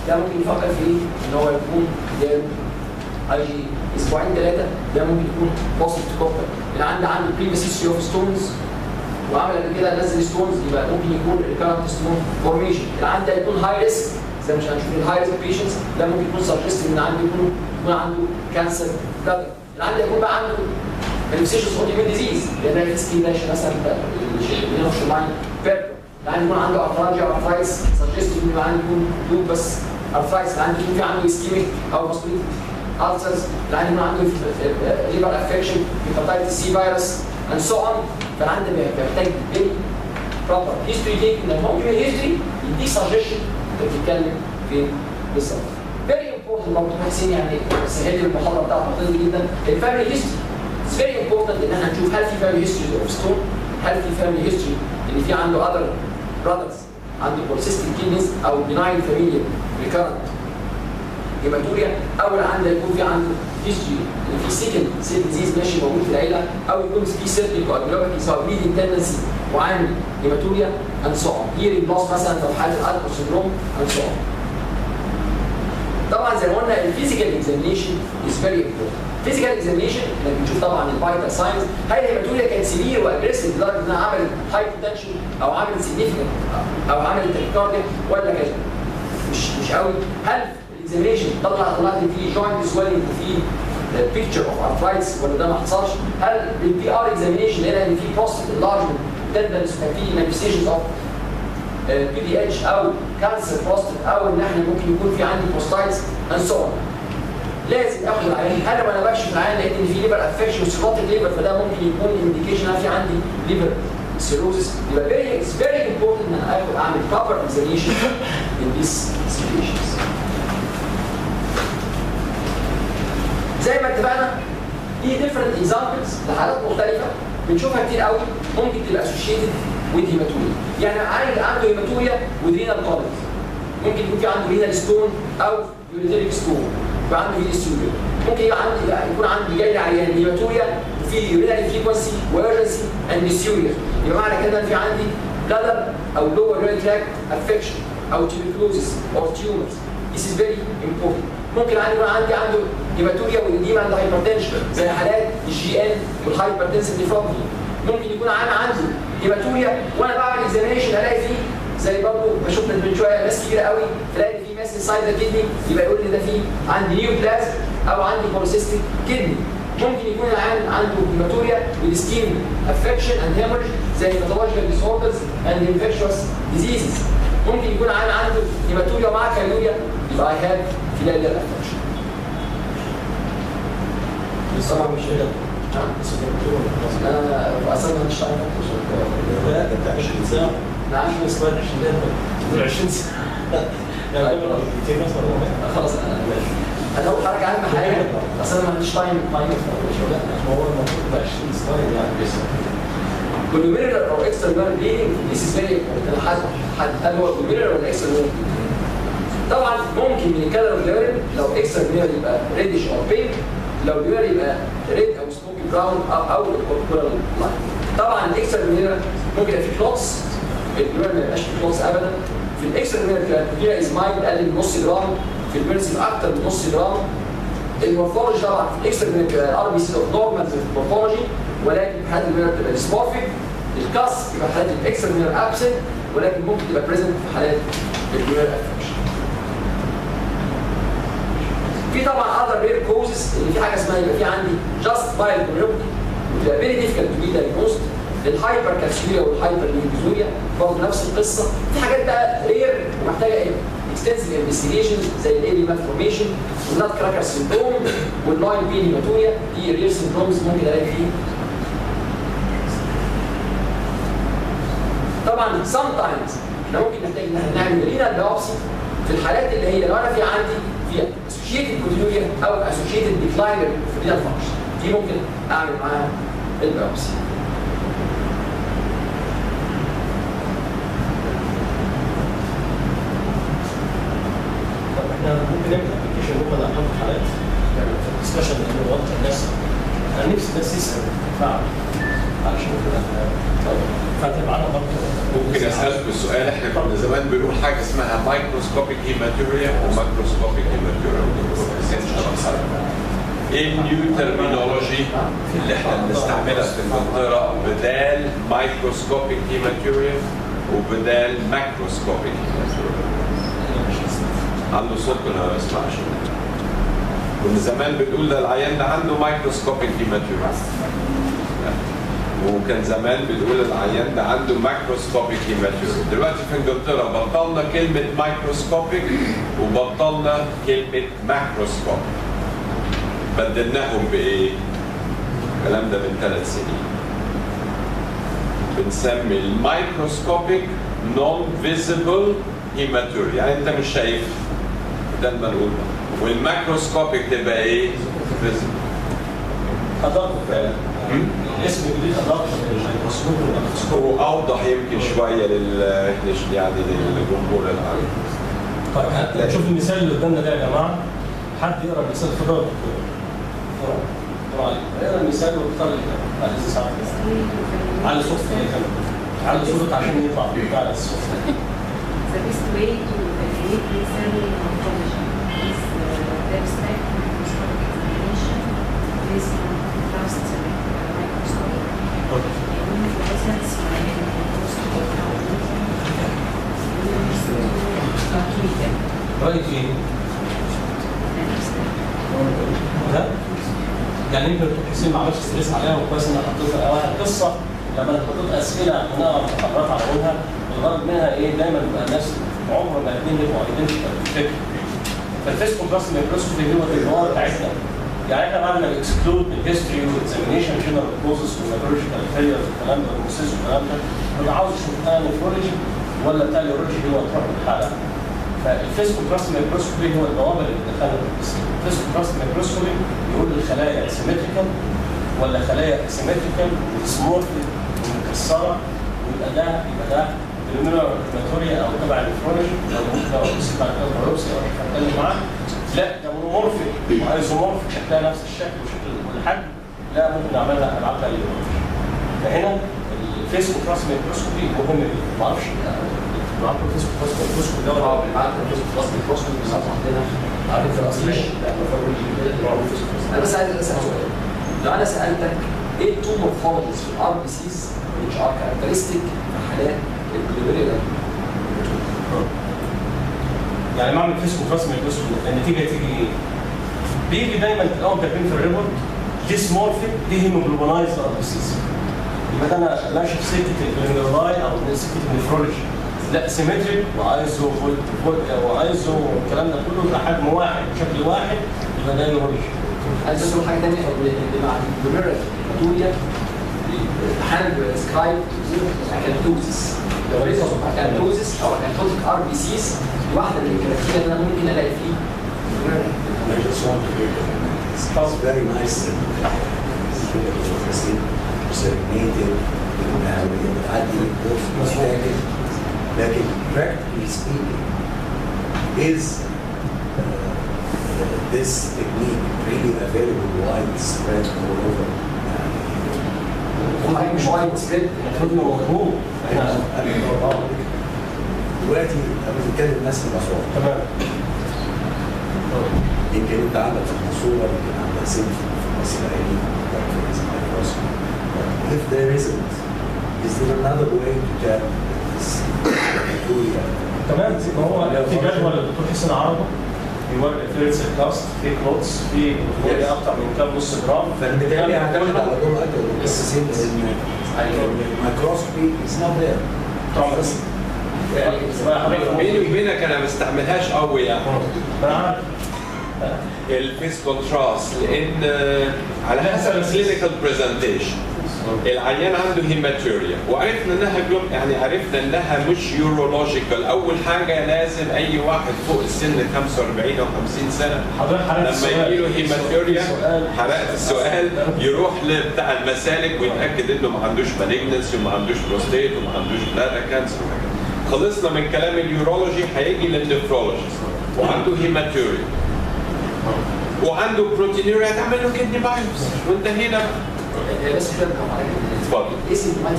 ده ممكن يفكر في ايه؟ ان هو يكون جاله اي جي. اسبوعين ثلاثه ده ممكن يكون بوست كوبر. اللي عنده بريفيس هيستوري اوف ستونز وعمل قبل كده نزل ستونز، يبقى ممكن يكون ريكارنت ستون فورميشن. اللي عنده يكون هاي ريسك زي مش هنشوف الهاي ريسك بيشنتس، ده ممكن يكون سجست ان عنده يكون عنده كانسر بلادر. اللي عنده يكون بقى عنده انفكشن اوتومين ديزيز زي السكين داش مثلا اللي نخش لاين بيربر. يعني يكون عنده ارثراجيا ارثرايتس سجست ان عنده يكون لوبس ارثرايتس، عنده يكون في عنده اسكيميك او ماسكوليت ulcers، يعني يكون عنده liver affection hepatitis C virus and so on. فعنده بيحتاج very proper history taking. لما ممكن الهيستوري يديك suggestion بتتكلم فين بالظبط. very important برضه حسين يعني سهل لي المحاضره بتاعته لطيفه جدا. الفاميلي هيستوري it's very important ان احنا نشوف هل في family history of stone، هل في family history اللي في عنده other brothers عنده polycystic kidneys او benign familial recurrent هيماتوريا، او اللي عنده يكون في عنده هيستوري اللي في سيكند سيل ديزيز ماشي موجود في العيله، او يكون في سيرتيك كوagulopathy سواء بليدنج تندنسي وعامل هيماتوريا اند سو اون، هيرنج لوس مثلا لو حاله الالكول سندروم اند سو اون. طبعا زي ما قلنا الفيزيكال اكزامينيشن از فيري امبورتنت. فيزيكال اكزامينيشن احنا بنشوف طبعا الفايتال ساينز، هل الهيماتوريا كانت سيفير واجريسيف لدرجه انها عملت هايبوتنشن او عملت سيجنيفيكانت او عملت تاكيكارديا ولا كده؟ مش قوي. هل الاكزامينيشن طلعت فيه جوينت سويلنج وفي بيكتشر اوف ارثرايتس ولا ده ما حصلش؟ هل البي ار اكزامينيشن هنا ان في بروستات انلارجمنت تندنس في مانيفستيشنز اوف بي دي اتش او كانسر بروستات، او ان احنا ممكن يكون في عندي بروستايتس اند سو اون. لازم اخد العيان. انا وانا بكشف العيان لقيت ان في ليفر افكشن وسيروتيك ليفر، فده ممكن يكون انديكيشن ان في عندي ليفر سيروزس. يبقى very important ان انا اعمل proper examination in these situations. زي ما اتفقنا في different examples لحالات مختلفه بنشوفها كتير قوي ممكن تبقى associated with hematuria. يعني عيل عنده hematuria with renal colic، ممكن يكون في عنده renal stone او ureteric stone يبقى عنده هيستوريا. ممكن يكون عندي جاي لي عيان هيماتوريا وفي urinary frequency وurgency and dysuria، يبقى معنى كده ان في عندي bladder او lower urinary tract affection او tuberculosis or tumors. This is very important. ممكن يكون عنده هيماتوريا والإديمة عند هايبرتنشن زي حالات الجي ان والهايبرتنسيف نيفروباثي. ممكن يكون عنده هيماتوريا وانا بعمل اكزامينيشن الاقي فيه زي برضه بشوف من شويه ناس كتير قوي تلاقي فيه ماس انسايد ذا كدني، يبقى يقول لي ده فيه عندي نيوبلازم او عندي بوليسيستيك كدني. ممكن يكون العيان عنده هيماتوريا والسكين افكشن اند هيمورج زي باثولوجيكال ديسوردرز اند انفكشوس ديزيزز. ممكن يكون العيان عنده هيماتوريا مع كالوريا، يبقى اي هاف فيلاريال افكشن. طبعا مش هنا انا اصلا مش عارف لا انت 20 ساعه. نعم مش اسمها 20 دقيقه 20 ساعه يعني خلاص انا اول حاجه اهم حاجه اصلا ما عنديش تايم لا هو المفروض 20 سلايد يعني بس كولوميرال او اكسترا بليدنج ذيس از فيري امبورتنت. هل هو كولوميرال ولا اكسترا بليدنج؟ طبعا ممكن من الكلر اوف لو اكسترا بليدنج يبقى ريدش او بينك، لو بيبقى يبقى ريد او سموكي براون او الكوربورال لاين. طبعا الاكسترا بليدنج ممكن يبقى فيه كلوتس، البليدنج ما يبقاش فيه كلوتس ابدا. في الاكسترا بليدنج فيها ازمايد اقل من نص جرام، في البيرسي اكثر من نص جرام. المورفولوجي طبعا في الاكسترا بليدنج الار بي سي اوف نورمال في المورفولوجي، ولكن في حالات البليدنج بتبقى ديسمورفيك. الكاس يبقى حالات الاكسترا بليدنج ابسنت، ولكن ممكن تبقى بريزنت في حالات البليدنج افكشن. في طبعا اذر رير كوزز اللي في حاجه اسمها يبقى في عندي جاست بايل كوليوبتي وتبقى فيري ديفيكالت تو بي دايجنوست. الهايبر كالسيوريا والهايبر ليمفوزوريا برضه نفس القصه. في حاجات بقى رير ومحتاجه اكستنسيف انفستيجيشنز زي الايلي مالفورميشن والنات كراكر سيندروم واللاين بي هيماتوريا، دي رير سيندرومز ممكن الاقي فيه. طبعا سام تايمز احنا ممكن نحتاج ان احنا نعمل رينال بايوبسي في الحالات اللي هي لو انا في عندي فيها associated بروتينوريا او associated decline في renal function، دي ممكن اعمل معاها البيوبسي. طب احنا ممكن نعمل ابلكيشن جوه لارقام الحالات يعني في الدسكشن اللي هو الناس. انا نفسي الناس يسال فعلا ممكن اسالكم السؤال؟ احنا كنا زمان بنقول حاجه اسمها مايكروسكوبيك هيماتوريا وماكروسكوبيك هيماتوريا. ايه النيو ترمينولوجي اللي احنا بنستعملها في انجلترا بدال مايكروسكوبيك هيماتوريا وبدال ماكروسكوبيك هيماتوريا؟ عنده صوت ولا ما بسمعش؟ كنا زمان بنقول ده العيان ده عنده مايكروسكوبيك هيماتوريا، وكان زمان بنقول العيان ده عنده ماكروسكوبيك هيماتوريا. دلوقتي في انجلترا بطلنا كلمه مايكروسكوبيك وبطلنا كلمه ماكروسكوبيك، بدلناهم بايه؟ الكلام ده من 3 سنين. بنسمي المايكروسكوبيك نون فيزيبل هيماتوريا، يعني انت مش شايف ده ما نقول، والماكروسكوبيك تبقى ايه؟ فيزيبل. أدق الاسم الجديد أدق الميكروسكوب والميكروسكوب اوضح يمكن شويه يعني للجمهور العربي. طيب نشوف المثال اللي قدامنا ده يا جماعه. حد يقرا المثال في الدكتور. طبعا اقرا المثال واختار بعد اذن ساعه. على صوتك كمان. على صوتك عشان يطلع بتاع الصوت. The best way to evaluate cell morphology is the abstract microscopic examination based on contrast microscope and fluorescence microscope. رايك ايه؟ ده يعني يمكن الدكتور حسين ما عملش ستريس عليها، وكويس انك حطيتها اوائل القصه. لما انا حطيت اسئله ونقرا محاضرات عنها، الغرض منها ايه؟ دايما بيبقى الناس عمر ما الاثنين يبقوا ايدنتيكال في الفكر. فالفيس كونتراست مايكروسكوبي هو التجربه بتاعتنا. يعني احنا بعد ما اكسكلود من هيستوري واكزامينشن جنرال كوزز والميكولوجيكال فيليرز والكلام ده والموسيس والكلام ده، ببقى عاوز اشوف انا نفرولوجي ولا بتاع اليورولوجي هو تروح الحاله. فالفيس كونتراست مايكروسكوبي هو البوابه اللي بتدخلنا في الجسم. الفيس كونتراست مايكروسكوبي يقول الخلايا سيمتريكال ولا خلايا اسيمتريكال سمورفيك ومكسره، ويبقى ده الهيماتوريا او تبع النفرولوجي او ممكن لو بصيت على البيوبسي او هتكلم معاه. لا ده مونومورفيك وايزومورفيك، شكلها نفس الشكل وشكل والحجم، لا ممكن نعملها العبها للبيولوجي. فهنا الفيس كونتراست مايكروسكوبي مهم جدا. ما اعرفش معاكم الفيس كونتراست مايكروسكوبي ده ولا معاكم الفيس كونتراست مايكروسكوبي بالظبط عندنا عارف الاصلي. انا بس عايز اسال سؤال. لو انا سالتك ايه التو مورفولوجيز في الار بي سيز which are characteristic في حالات البلوريا؟ يعني بعمل فيس كونتراست مايكروسكوبي النتيجه تيجي ايه؟ بيجي دايما الاول كاتبين في الريبورت ديسمورفيك دي هيموجلوبينايز ار بي سيز. يبقى انا ماشي في سكه الجلوميرولاي او سكه النفرولوجي. لا سيمتريك وايزو والكلام ده كله يبقى حجم واحد بشكل واحد، يبقى ده نيورولوجي. عايز اقول حاجه ثانيه اللي مع البلوريا هيماتوريا احيانا بيسكرايب اكالتوزيس. لو لقيت اكالتوزيس او اكالتوزيك ار بي سيز، واحده من الكرايتيريا اللي انا ممكن الاقي فيه I just want to hear that. It's very nice that disseminated بتعدي مش فاكر، لكن practically speaking is this technique really available widespread all over? مش وايد سبريد المفروض انه مطلوب. دلوقتي انا بتكلم الناس المصور تمام. يمكن انت عندك في المنصوره، يمكن عندك سن في مصر العيني، if there isn't, is there another way to tap this? تمام. ما هو في جدول الدكتور حسين عرضه بيوري الفيرتس كاست في كلوتس في اكتر من كام نص جرام. فالبدايه يعتمد على دور اكل بس الميكروسكوبي is not there. طبعا بس بيني وبينك انا ما بستعملهاش قوي يعني الفيس كونتراست، لان على حسب الكلينيكال برزنتيشن العيان عنده هيماتوريا، وعرفنا انها يعني عرفنا انها مش يورولوجيكال. اول حاجه لازم اي واحد فوق السن 45 او 50 سنه لما يجي له هيماتوريا، حرقت السؤال، يروح لبتاع المسالك ويتاكد انه ما عندوش مالجنسي وما عندوش بروستيت وما عندوش بلادا كانسر. خلصنا من كلام اليورولوجي، هيجي للنفرولوجي وعنده هيماتوريا وعنده بروتينوريا، تعمل له كدني بايوبسي وانتهينا. بس كده اتفضل. اسيمتوماتيك.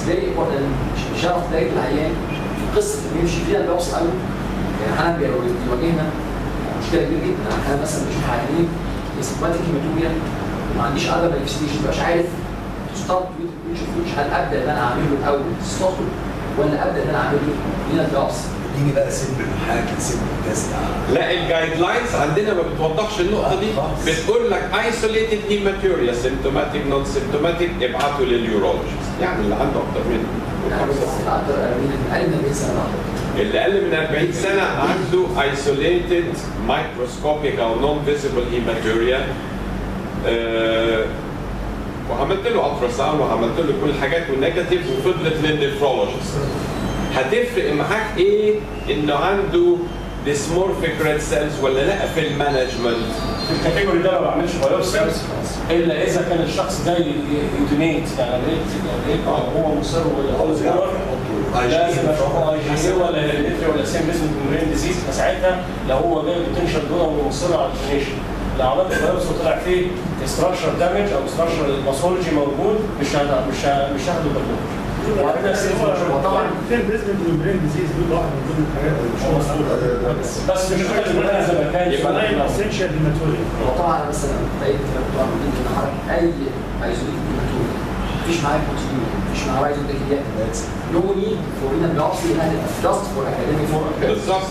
فيري امبورتنت شرف دايره العيان في قصه اللي بيمشي فيها اللي بيوصل قوي. يعني احيانا بيواجهنا مشكله كبيره جدا. احيانا مثلا بنشوف عيانين سيمباتيك هيماتوريا وما عنديش اذر مانيفستيشن، مبقاش عارف ستارت ويت هل ابدا ان انا اعمل له الاول ستوكل ولا ابدا ان انا اعمل له لينا بيوبسي. اديني بقى سيمبل حاجه سيمبل تيست. لا الجايد لاينز عندنا ما بتوضحش النقطه دي، بتقول لك ايسوليتد هيماتوريا سيمتوماتيك نون سيمتوماتيك ابعته لليورولوجيست، يعني اللي عنده اكتر منه. اللي اقل من 40 سنه عنده ايسوليتد مايكروسكوبيك او نون فيزيبل هيماتوريا، وعملت له الترا ساوند وعملت له كل الحاجات والنيجاتيف وفضلت للنفرولوجيست. هتفرق معاك ايه انه عنده ديسمورفيك ريد سيلز ولا لا في المانجمنت؟ في الكاتيجوري ده ما بعملش بايوبسي الا اذا كان الشخص ده يوتينيت، يعني لقيت هو مصر ولا لازم اشوفه اي جي ولا هيريديتري ولا سيم بيزمنت ميمبرين ديزيز، فساعتها لو هو جاي بوتنشال دونر ومصر على الدونيشن، لو عملت بايوبسي وطلع فيه ستراكشر دامج او ستراكشر باثولوجي موجود مش هاخده بالدور. وطبعا في البريزمنت والبرين ديزيز دول واحد من ضمن الحاجات اللي مش مصروفه بس مش محتاج زي ما كان يبقى لا اسينشال هيماتوريا. وطبعا مثلا لقيت طبعا ممكن حضرتك اي ايزوليت هيماتوريا مفيش معايا بروتين مفيش معايا ايزوليت نو نيد فور ان بيوبسي انها تبقى جاست فور اكاديميك فور بالظبط.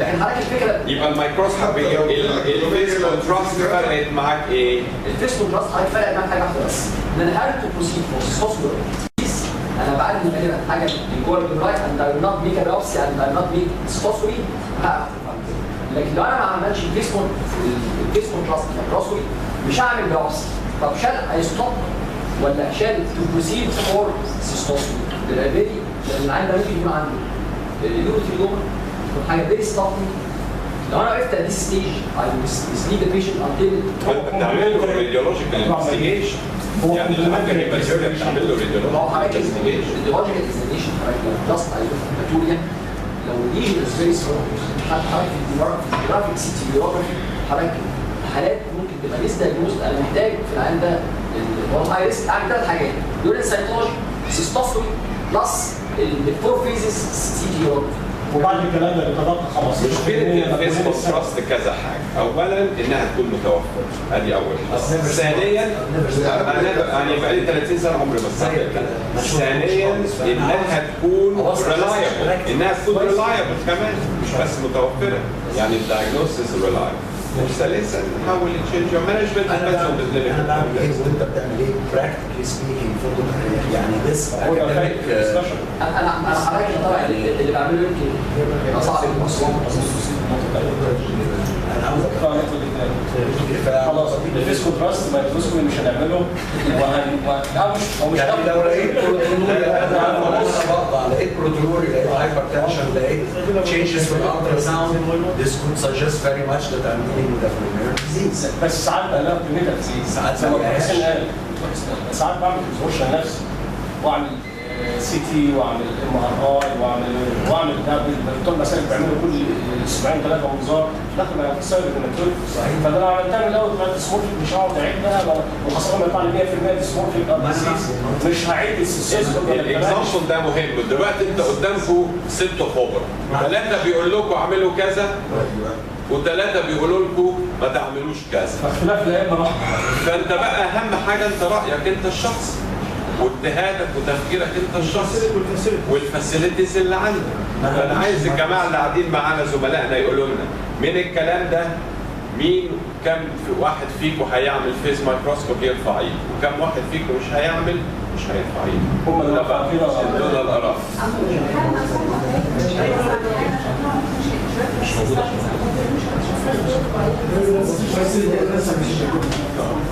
لكن حضرتك الفكره يبقى الميكروسكوب الفيس كونتراست فرقت معاك ايه؟ الفيس كونتراست حضرتك فرقت معاك حاجه واحده بس، ان انا هاف تو بروسيد فور سوفت انا بعد ما غالبا حاجه من جوه الرايت اند اي نوت ميك ا بيوبسي اند اي نوت ميك ستوسوري لكن لو انا ما عملتش الفيس كونتراست مايكروسكوبي مش هعمل بيوبسي. طب شال اي ستوب ولا شال تو بروسيد فور سيستوسوري؟ بالابيدي لان العين ده ممكن يكون عنده اليوروتيلوما حاجه فيري ستوبنج. لو انا عرفت ات ذيس ستيج اي مسليد ذا بيشنت انتل بتعمل له راديولوجيكال انفستيجيشن، يعني لما كان يبقى بتعمل له راديولوجيكال انفستيجيشن. الراديولوجيكال اكزامينشن حضرتك جاست هيماتوريا لو دي از فيري سترونج حضرتك في الجرافيك سي تي جرافيك حضرتك حالات ممكن تبقى لسه دايجنوز. انا محتاج في العين ده هو هاي ريسك اعمل ثلاث حاجات دول السيتولوجي سيستوسكوبي بلس الفور فيزز سي تي جرافيك. وبعد الكلام ده بتضغط 15 مشكلة الفيس كونتراست كذا حاجة، أولاً إنها تكون متوفرة، أدي أول حاجة. ثانياً أنا بقالي 30 سنة عمري ما استعملت كده. ثانياً إنها تكون ريلايبل، إنها تكون ريلايبل كمان مش بس متوفرة، يعني الدايجنوستس ريلايبل. ثالثاً نحاول نتشينج مانجمنت انا بعمل ايه وانت بتعمل ايه؟ براكتيكلي سبيكينج يعني بس انا حضرتك طبعا اللي بعمله يمكن يبقى صعب انا عاوز خلاص الفيس كونتراست مايكروسكوبي مش هنعمله مش يعني لو لقيت بروتونوريا لقيت بروتونوريا لقيت هايبرتنشن لقيت changes في الالترا ساوند this could suggest very much that I'm dealing with a pulmonary disease. بس ساعات بقى لها كميه تفسير ساعات زي ما حسين قال ساعات بعمل ريزورشن نفسي واعمل سي تي واعمل ام ار اي واعمل الدكتور مثلا بيعملوا كل اسبوعين ثلاثه منظار داخل مع السيرفر المكتوب صحيح. فده انا عملتها من الاول بعد السمورفيك مش هقعد اعيدها وخاصه لما يطلع لي 100% السمورفيك مش هعيد السيستم. الاكزامبل ده مهم. دلوقتي انت قدامكم 6 خبراء، 3 بيقول لكم اعملوا كذا و3 بيقولوا لكم ما تعملوش كذا. فاختلاف الائمه. فانت بقى اهم حاجه انت رايك انت الشخصي واجتهادك وتفكيرك انت الشخصي والفاسيلتيز اللي عندك. فانا عايز الجماعه اللي قاعدين معانا زملائنا يقولوا لنا من الكلام ده مين كم واحد فيكم هيعمل فيس مايكروسكوب يرفع ايده وكم واحد فيكم مش هيعمل مش هيرفع ايده. هم اللي رفعوا كده دول الاراء. مش موجوده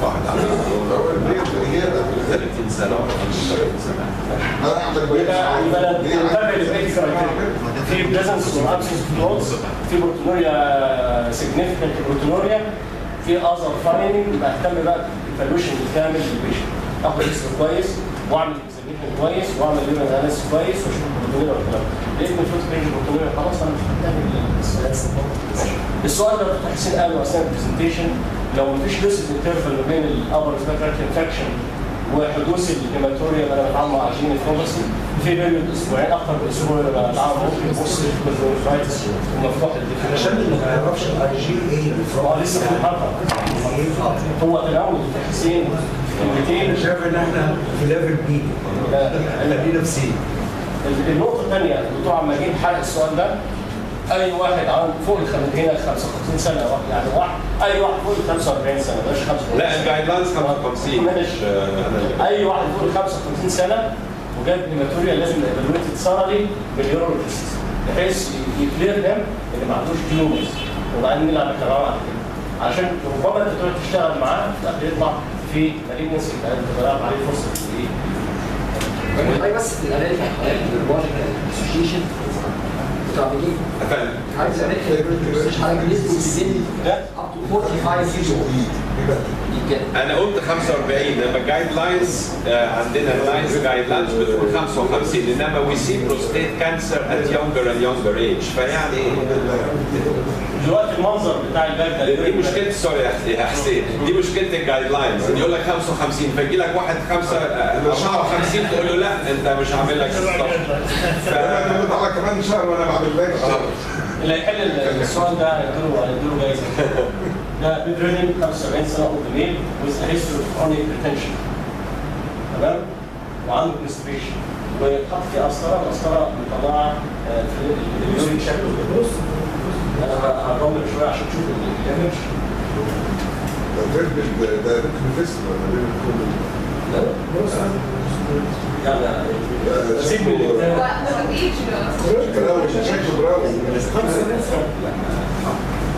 واحد على 30 سنه ولا 35 سنه. يبقى نتابع الباقي في بريزنس وابسنس كلوز، في بروتونوريا سيجنفكنت بروتونوريا، في اذر فايندنج. يبقى اهتم بقى بالفالويشن الكامل للبيشنت، اخد اسم كويس واعمل اكزامينشن كويس واعمل ليفل اناليسيس كويس واشوف البروتونوريا والكلام ده. لقيت من الفوت بيج البروتونوريا خلاص انا مش محتاج السؤال ده دكتور حسين قاله اثناء البرزنتيشن. لو مفيش ليسز انترفال ما بين الابر ريسبيرتوري انفكشن وحدوث الهيماتوريا انا بتعامل مع جين فروبسي في بيريود اسبوعين اكثر من اسبوع لما بتعامل ممكن يبص بالفرايتس ومفتوح عشان اللي ما يعرفش الاي جي ايه لسه في الحلقه هو تناول التحسين انا شايف ان احنا في ليفل بي خلينا في سي. النقطه الثانيه الدكتور عم نجيب حل السؤال ده اي واحد عنده فوق هنا 55 سنه يعني اي واحد فوق 45 سنه مش 55 لا الجايد لاينز 55 اي واحد فوق 55 سنه وجاب هيماتوريا لازم الايفالويتد سارلي باليورولوجيست بحيث يكلير دم اللي ما عندوش تيومرز وبعدين نلعب الكلام على كده عشان ربما انت تقدر تشتغل معاه يطلع في مالجنسي تضيع عليه فرصه ايه بس في الاناليتيك اللوجيكال اسوشيشن بتعمليه عايز مش حاجه نسبه السن ده up to 45 years old. انا قلت 45 لما الجايد لاينز عندنا اللاينز جايد لاينز بتقول 55 انما وي سي بروستيت كانسر ات يونجر اند يونجر ايج فيعني دلوقتي المنظر بتاع البلد دي مشكله سوري يا حسين دي مشكله الجايد لاينز يقول لك 55 فيجي لك واحد 54 تقول له لا انت مش هعمل لك ستوب فانا كمان شهر وانا بعمل لك اللي هيحل السؤال ده هنديله جايزه ده بيدريدن 75 سنه اولد ميل with a history of chronic retention تمام وعنده constipation ويتحط فيه قسطره مطلعه في اليورين شكله انا هضمن شويه عشان تشوف الايمج ده الفيست ولا يعني سيب من شكله براوي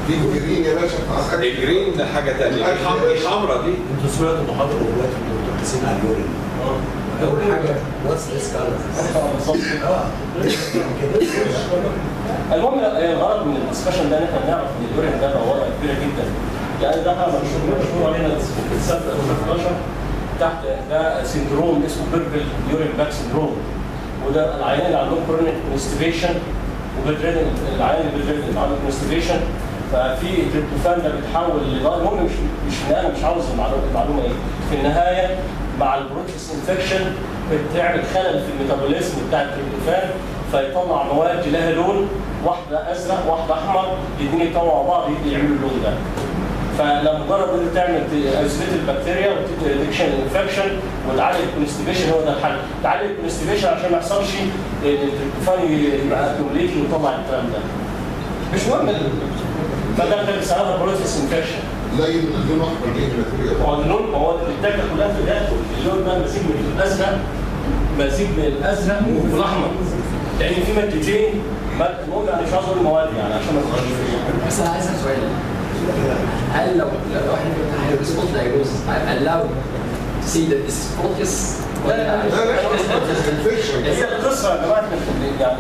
دي جرين يا باشا الجرين حاجه ثانيه الحمراء دي انتوا سمعتوا محاضره دلوقتي الدكتور حسين على اليورين اول حاجه واتس ذس كلر المهم الغرض من الدسكشن ده ان احنا نعرف ان اليورين ده بوابه كبيره جدا يعني ده مشهور علينا في سنه 2011 تحت ده سندروم اسمه بيربل يورين باك سندروم وده العيان اللي عندهم كرونيك كونستيبيشن وبالريدن العيان اللي بالريدن عنده كونستيبيشن ففي التريبتوفان ده بيتحول المهم مش انا مش عاوز المعلومه ايه في النهايه مع البروتيس انفكشن بتعمل خلل في الميتابوليزم بتاع التريبتوفان فيطلع مواد لها لون واحده ازرق واحده احمر الاثنين يطلعوا مع بعض يعملوا اللون ده فلما مجرد انت تعمل ايزوليت البكتيريا وتدي ريدكشن انفكشن وتعالج الكونستيبيشن هو ده الحل تعالج الكونستيبيشن عشان ما يحصلش التريبتوفان يبقى اكيوميليت ويطلع الكلام ده مش مهم فده بيسموها بروسيس انفكشن زي اللون الاحمر دي هو اللون هو الدكه كلها في الداخل اللون ده مزيج من الازرق مزيج من الازرق والاحمر لان في مادتين المهم انا مش عاوز اقول مواد يعني عشان ما تخرجش فيها بس انا عايز اسال سؤال هل لو احنا هنرسبوت دايجنوز I'm allowed to say that this is focus هي القصه يا جماعه يعني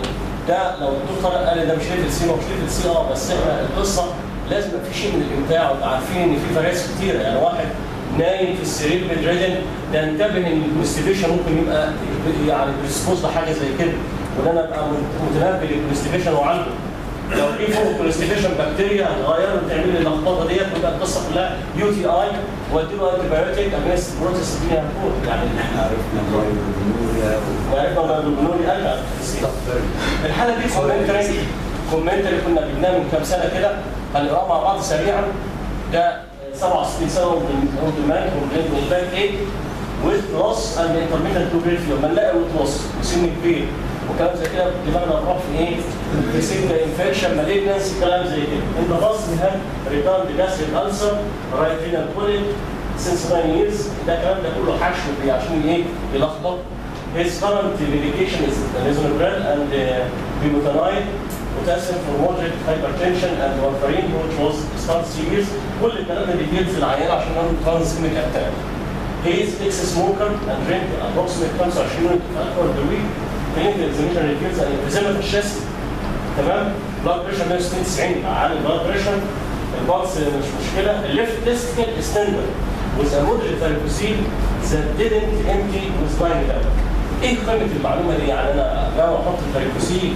ده لو الدكتور طارق قال ده مش ليفل سي ومش ليفل سي بس احنا القصه لازم يبقى في شيء من الامتاع ويبقى عارفين ان في فرايس كتيره يعني واحد نايم في السرير بالريدن ده انتبه ان الكونستيبيشن ممكن يبقى يعني بريسبوز لحاجه زي كده وان انا ابقى متنبه للكونستيبيشن وعنده لو في فوق كونستيبيشن بكتيريا هتغير وتعمل لي اللخبطه ديت وتبقى القصه كلها يو تي اي واديله انتي بايوتيك اجنست بروتيس الدنيا هتفوت يعني احنا عرفنا الجلوبينوريا وعرفنا الجلوبينوريا ارجع الحاله دي كومنتري كنا جبناه من كام سنه كده هنقراه مع بعض سريعا ده 67 سنه اولد مان وبلين باك ايه ويز لوس اند انترميتنت لوبيلتي لما نلاقي ويز لوس وسن كبير وكلام زي كده دماغنا نروح في ايه؟ في سن انفكشن مالجنسي كلام زي كده انت باص هنا ريتارد جاستريك ألسر رايت فينال كوليك سنس 9 years ده الكلام ده كله حشو عشان ايه؟ يلخبط His current medication is lisinopril and bumetanide, potassium for moderate hypertension and warfarin which was started 3 years. كل الكلام ده بيجيب في العيان عشان عنده ترانسكيميك اتاك. He is ex-smoker and drink approximately 25 units of alcohol per week. Clinical examination reveals an emphysema في الشست. تمام؟ blood pressure 190 عالي blood pressure. البلس مش مشكله. الليفت testicle is tender with a moderate varicocele that didn't empty with bile. ايه قيمه المعلومه دي؟ يعني انا لو احط الفاريكوسيل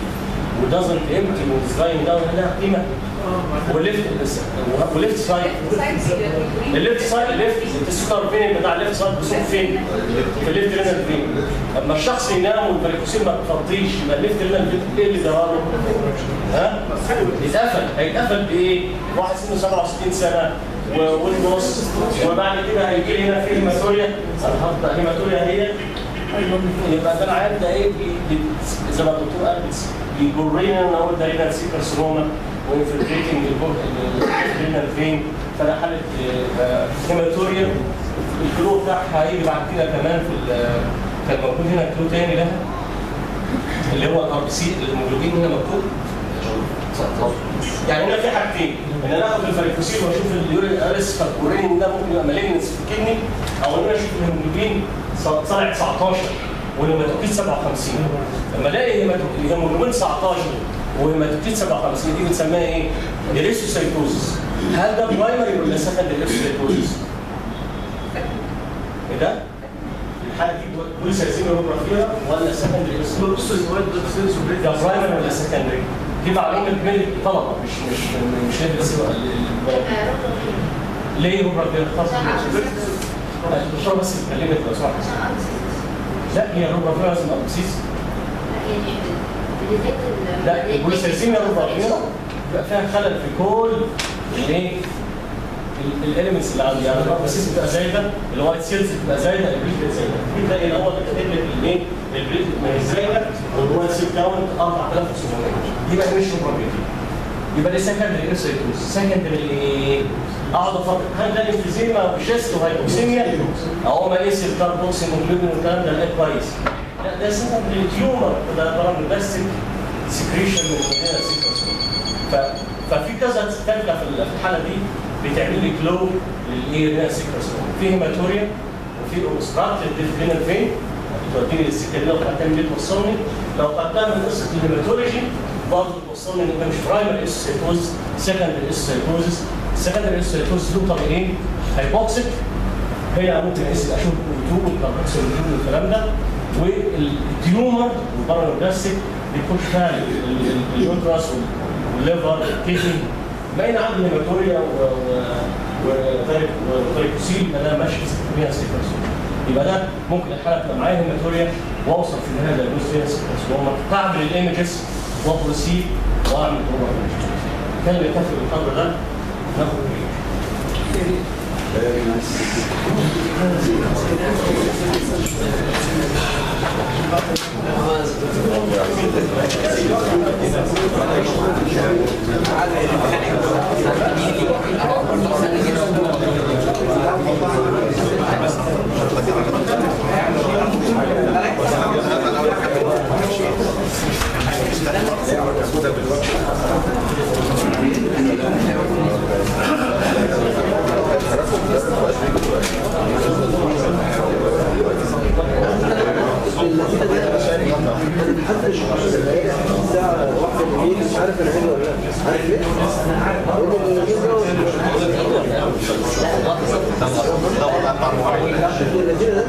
ودازنت امتي وسلاين داون لها قيمه. وليفت سايد الليفت سايد السكر فين بتاع الليفت سايد بيصب فين؟ في الليفت رينال فين. اما الشخص ينام والفاريكوسيل ما تفضيش يبقى الليفت رينال فين ايه اللي جراله؟ ها؟ هيتقفل بايه؟ واحد سنه 67 سنه والنص وبعد كده هيجي لي هنا في هيماتوريا. انا هحط هيماتوريا هي يبقى ده العيان ده ايه زي ما الدكتور قال بيجرينا ان هو ده رينال سي كارسينوما وانفلتريتنج الرينال فين. فده حاله هيماتوريا. الكلو بتاعها هيجي بعد كده كمان في كان موجود هنا كلو تاني لها اللي هو الار بي سي الهيموجلوبين هنا مكتوب. يعني هنا في حاجتين ان انا اخد الفاريكوسيل واشوف اليورين ارس فالكورين ده ممكن يبقى مالجنس في الكدني او ان انا اشوف الهيموجلوبين طالع 19 والهيماتوكريت 57. لما الاقي الهيموجلوبين 19 وهيماتوكريت 57 دي بنسميها ايه؟ اريثروسايتوزس. هل ده برايمري ولا سكندري اريثروسايتوزس؟ ايه ده؟ الحاله دي بوليسايزيميا هيموجرافيا ولا سكندري اريثروسايتوزس؟ ده برايمري ولا سكندري؟ دي معلومه من الطلبه مش ندرس ليه هيموجرافيا؟ الدكتور بس اتكلمت لو سمحت. لا هي هيموجرافيا لازم ابسيس. لا البوليسايزيميا هيموجرافيا بيبقى فيها خلل في كل الايه؟ الاليمنتس اللي عندي. يعني البسيس بتبقى زايده، الوايت سيلز بتبقى زايده، البريد بتبقى زايده. تلاقي الاول كاتب لك الايه؟ البريد ما هي زايده والوايت سيل كاونت 4700. يبقى مش هيموجرافيا. يبقى دي سكندري ارثروسايتوزس. سكندري اقعد افكر هل ده انفيزيما وشيست وهايبوكسيميا او ماليس الكاربوكسي هيموجلوبين والكلام ده لا كويس. لا ده سكندري تيومر ده بارامبلاستيك سكريشن من الرينال سيكرسوما. ففي كذا تكلفه في الحاله دي بتعمل لي كلو للرينال سيكرسوما. في هيماتوريا وفي اوبستراكتد رينال فين بتوديني للسكه دي. لو خدتها من دي توصلني، لو خدتها من قصه الهيماتولوجي برضه توصلني ان ده مش برايمري ارثروسايتوزس سكندري ارثروسايتوزس. السكندري ارثروسايتوزس له طريقين هايبوكسيك هنا ممكن اشوف الجلوكوز والكاربوكسيل والكلام ده، والتيومر والبارانوبلاستيك بيخش فيها اليوتراس والليفر والكيدني. باين عندي هيماتوريا وفاريكوسيل يبقى ده ماشي في سيكرسوما. يبقى ده ممكن الحاله تبقى معايا هيماتوريا واوصل في النهايه للجزء سيكرسوما، تعمل الايمجز وابروسيد واعمل بروجرام. كان اللي يكفي بالقدر ده ناخد Very nice. مش عارف انا حلو ولا لا. عارف ليه؟ الذين ده